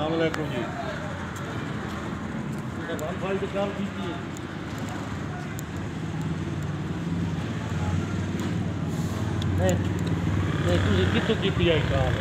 अस्सलाम वालेकुम जी। भाई तो काम कीजिए। नहीं नहीं तुझे कितों की है काम